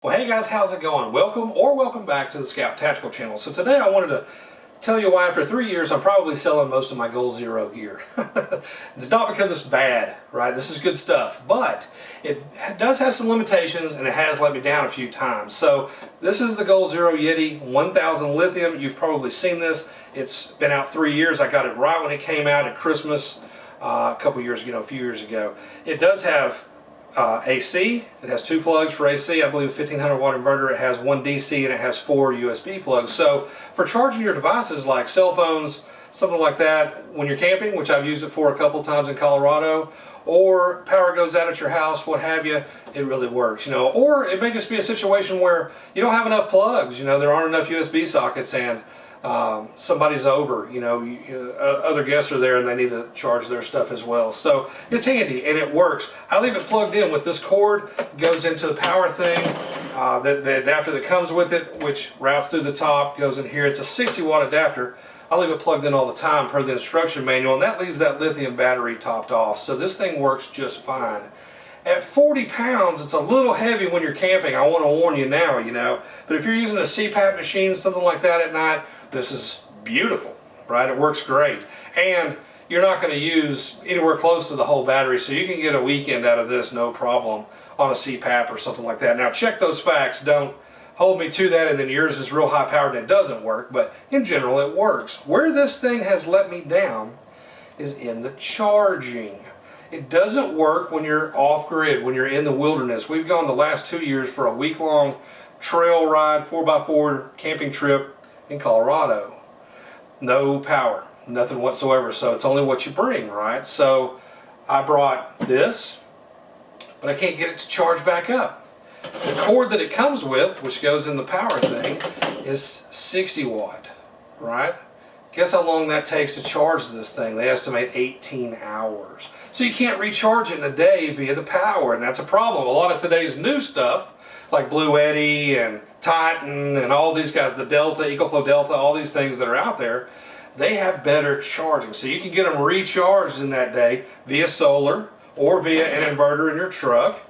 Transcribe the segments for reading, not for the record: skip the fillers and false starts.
Well, hey guys, how's it going? Welcome back to the Scout Tactical channel. So today I wanted to tell you why after 3 years I'm probably selling most of my Goal Zero gear. It's not because it's bad, right? This is good stuff, but it does have some limitations and it has let me down a few times. So this is the Goal Zero Yeti 1000 lithium. You've probably seen this. It's been out 3 years. I got it right when it came out at Christmas a couple years ago, a few years ago. It does have AC. It has 2 plugs for AC. I believe a 1500 watt inverter. It has 1 DC and it has 4 USB plugs. So for charging your devices like cell phones, something like that, when you're camping, which I've used it for a couple times in Colorado, or power goes out at your house, what have you, it really works, you know. Or it may just be a situation where you don't have enough plugs, you know, there aren't enough USB sockets and somebody's over, you know, other guests are there and they need to charge their stuff as well. So it's handy and it works. I leave it plugged in with this cord, goes into the power thing, the adapter that comes with it, which routes through the top, goes in here. It's a 60 watt adapter. I leave it plugged in all the time per the instruction manual, and that leaves that lithium battery topped off. So this thing works just fine. At 40 pounds, it's a little heavy when you're camping. I want to warn you now, you know. But if you're using a CPAP machine, something like that at night, this is beautiful, right? It works great. And you're not going to use anywhere close to the whole battery, so you can get a weekend out of this no problem on a CPAP or something like that. Now check those facts. Don't hold me to that and then yours is real high powered and it doesn't work, but in general it works. Where this thing has let me down is in the charging. It doesn't work when you're off-grid, when you're in the wilderness. We've gone the last 2 years for a week-long trail ride, 4x4 camping trip in Colorado. No power, nothing whatsoever, so it's only what you bring, right? So I brought this, but I can't get it to charge back up. The cord that it comes with, which goes in the power thing, is 60 watt, right? Guess how long that takes to charge this thing? They estimate 18 hours. So you can't recharge it in a day via the power, and that's a problem. A lot of today's new stuff, like Bluetti and Titan and all these guys, the Delta, EcoFlow Delta, all these things that are out there, they have better charging. So you can get them recharged in that day via solar or via an inverter in your truck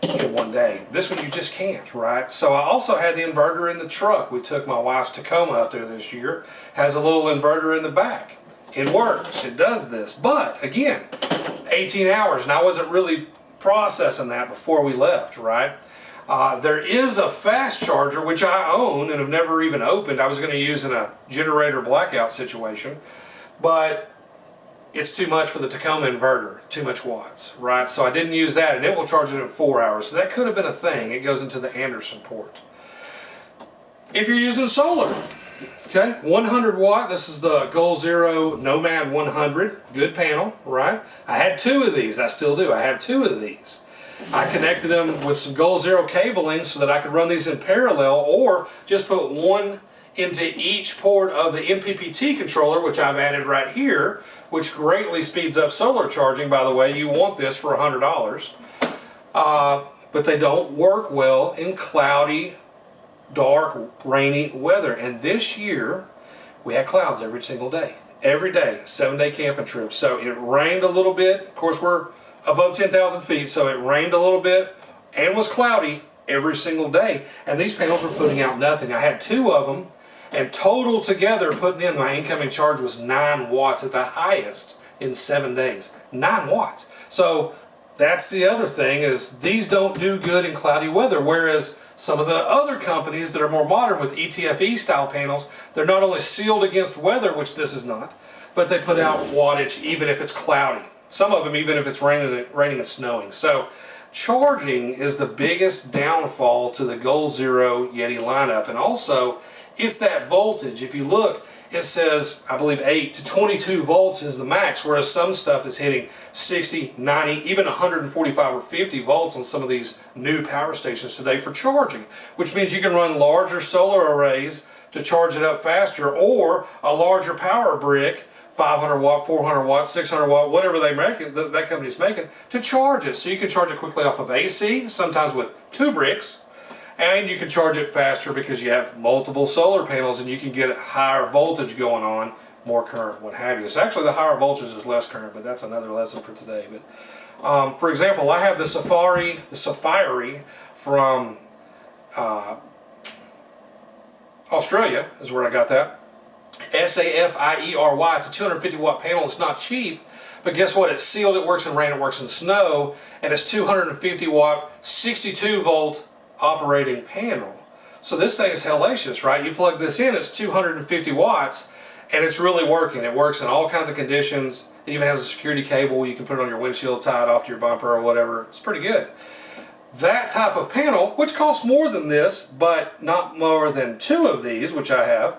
in one day. This one you just can't, right? So I also had the inverter in the truck. We took my wife's Tacoma up there this year. Has a little inverter in the back. It works, it does this, but again, 18 hours, and I wasn't really processing that before we left, right? There is a fast charger, which I own and have never even opened. I was going to use in a generator blackout situation, but it's too much for the Tacoma inverter, too much watts, right? So I didn't use that, and it will charge it in 4 hours. So that could have been a thing. It goes into the Anderson port. If you're using solar, okay, 100 watt, this is the Goal Zero Nomad 100, good panel, right? I had 2 of these, I still do. I have 2 of these. I connected them with some Goal Zero cabling so that I could run these in parallel, or just put one into each port of the MPPT controller, which I've added right here, which greatly speeds up solar charging. By the way, you want this for $100. But they don't work well in cloudy, dark, rainy weather. And this year, we had clouds every single day. Every day, 7-day camping trip. So it rained a little bit. Of course, we're above 10,000 feet, so it rained a little bit and was cloudy every single day. And these panels were putting out nothing. I had 2 of them. And total together, putting in my incoming charge was 9 watts at the highest in 7 days. 9 watts. So that's the other thing, is these don't do good in cloudy weather, whereas some of the other companies that are more modern with ETFE style panels, they're not only sealed against weather, which this is not, but they put out wattage even if it's cloudy. Some of them even if it's raining and snowing. So charging is the biggest downfall to the Goal Zero Yeti lineup, and also it's that voltage. If you look, it says, I believe 8 to 22 volts is the max, whereas some stuff is hitting 60, 90, even 145 or 50 volts on some of these new power stations today for charging, which means you can run larger solar arrays to charge it up faster, or a larger power brick, 500 watt, 400 watt, 600 watt, whatever they make, that company's making, to charge it. So you can charge it quickly off of AC, sometimes with 2 bricks, and you can charge it faster because you have multiple solar panels and you can get higher voltage going on, more current, what have you. So actually the higher voltage is less current, but that's another lesson for today. But for example, I have the Safari from Australia is where I got that. SAFIERY. It's a 250 watt panel. It's not cheap, but guess what? It's sealed, it works in rain, it works in snow, and it's 250 watt, 62 volt operating panel. So this thing is hellacious, right? You plug this in, it's 250 watts, and it's really working. It works in all kinds of conditions. It even has a security cable. You can put it on your windshield, tie it off to your bumper or whatever. It's pretty good. That type of panel, which costs more than this, but not more than 2 of these, which I have,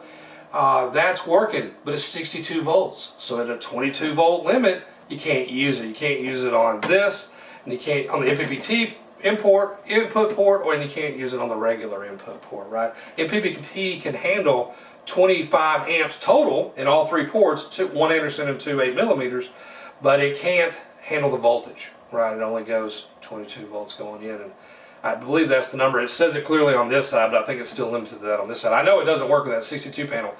that's working, but it's 62 volts. So at a 22 volt limit, you can't use it. You can't use it on this, and you can't on the MPPT input port, or you can't use it on the regular input port, right? MPPT can handle 25 amps total in all 3 ports, 1 Anderson and 2 8mm, but it can't handle the voltage, right? It only goes 22 volts going in, and I believe that's the number. It says it clearly on this side, but I think it's still limited to that on this side. I know it doesn't work with that 62 panel.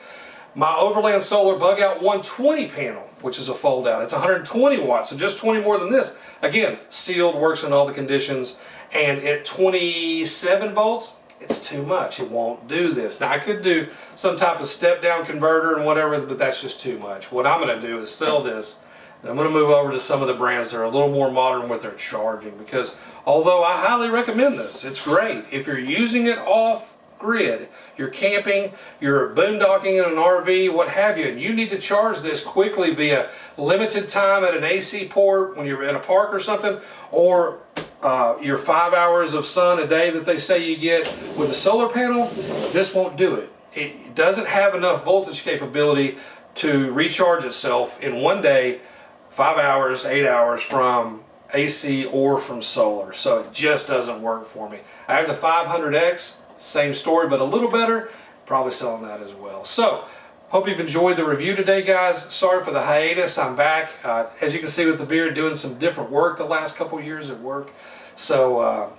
My Overland Solar Bug Out 120 panel, which is a fold out, it's 120 watts, so just 20 more than this. Again, sealed, works in all the conditions, and at 27 volts, it's too much. It won't do this. Now I could do some type of step down converter and whatever, but that's just too much. What I'm going to do is sell this, and I'm going to move over to some of the brands that are a little more modern with their charging, because although I highly recommend this, it's great. If you're using it off grid, you're camping, you're boondocking in an RV, what have you, and you need to charge this quickly via limited time at an AC port when you're in a park or something, or your 5 hours of sun a day that they say you get with a solar panel, this won't do it. It doesn't have enough voltage capability to recharge itself in one day, 5 hours, 8 hours from AC or from solar. So it just doesn't work for me. I have the 500X, same story, but a little better. Probably selling that as well. So, hope you've enjoyed the review today, guys. Sorry for the hiatus. I'm back. As you can see with the beard, doing some different work the last couple years at work. So,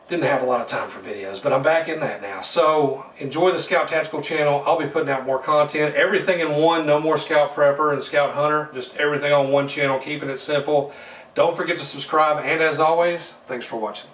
didn't have a lot of time for videos, but I'm back in that now. So, enjoy the Scout Tactical channel. I'll be putting out more content. Everything in one. No more Scout Prepper and Scout Hunter. Just everything on one channel, keeping it simple. Don't forget to subscribe. And as always, thanks for watching.